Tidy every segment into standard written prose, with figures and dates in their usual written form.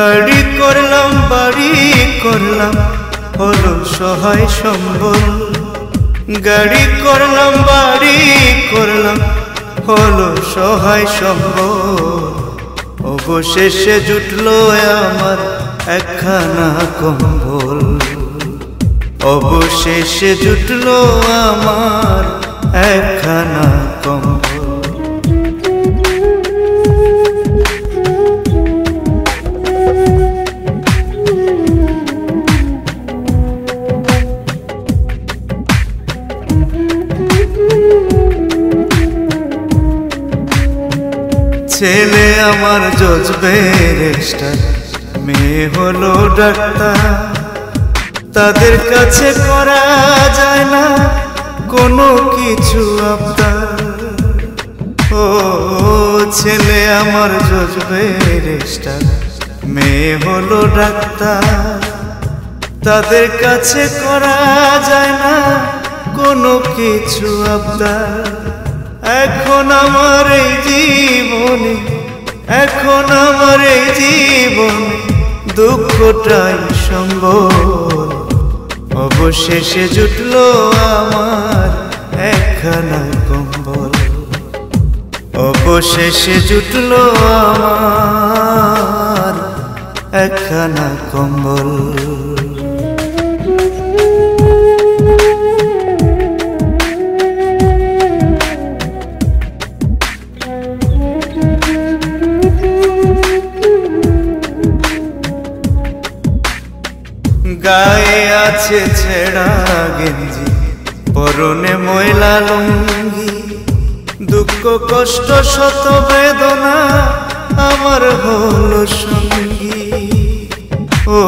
গাড়ি করলাম বাড়ি করলাম হলো সহায় সম্বল। গাড়ি করলাম বাড়ি করলাম হলো সহায় সম্বল। অবশেষে জুটলো আমার একখানা কম্বল। অবশেষে জুটলো আমার একখানা কম্বল। ছেলে আমার জজ ব্যারিস্টার, মেয়ে হলো ডাক্তার। তাদের কাছে করা যায় না কোনো কিছু আবদার। ও ছেলে আমার জজ ব্যারিস্টার, মেয়ে হলো ডাক্তার। তাদের কাছে করা যায় না কোনো কিছু আবদার। এখন আমার এই জীবনে, এখন আমার এই জীবনে দুঃখটাই সম্বল। অবশেষে জুটলো আমার একখানা কম্বল। অবশেষে জুটলো আমার একখানা কম্বল। গায়ে আছে ছেঁড়া গেঞ্জি, পরনে ময়লা লুঙ্গি। দুঃখ কষ্ট শত বেদনা আমার হলো সঙ্গী। ও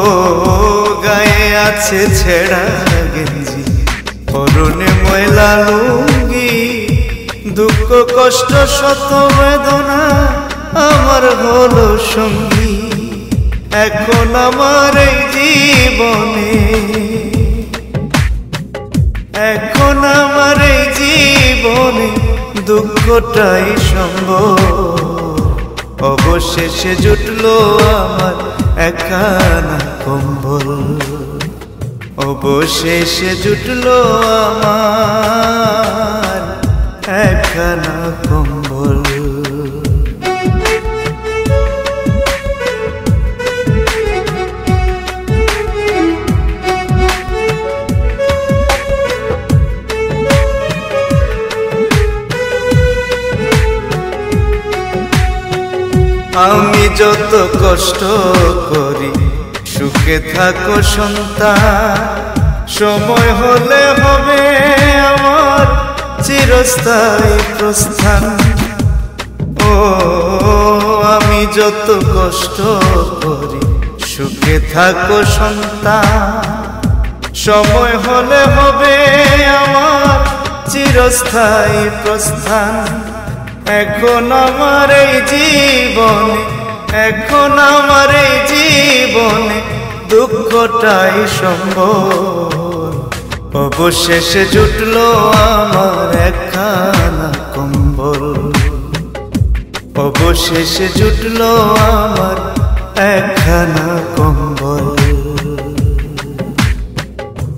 গায়ে আছে ছেঁড়া গেঞ্জি, পরনে ময়লা লুঙ্গি। দুঃখ কষ্ট শত বেদনা আমার হলো সঙ্গী। এখন আমার এই জীবনে, এখন আমার এই জীবনে দুঃখটাই সম্ভব। অবশেষে জুটলো আমার একখানা কম্বল। অবশেষে জুটলো আমার একখানা কম্বল। আমি যত কষ্ট করি সুখে থাকো সন্তান। সময় হলে হবে আমার চিরস্থায়ী প্রস্থান। ও আমি যত কষ্ট করি সুখে থাকো সন্তান। সময় হলে হবে আমার চিরস্থায়ী প্রস্থান। এখন আমার এই জীবনে, এখন আমার এই জীবনে দুঃখটাই সম্বল। অবশেষে জুটলো আমার একখানা কম্বল। অবশেষে জুটলো আমার একখানা কম্বল।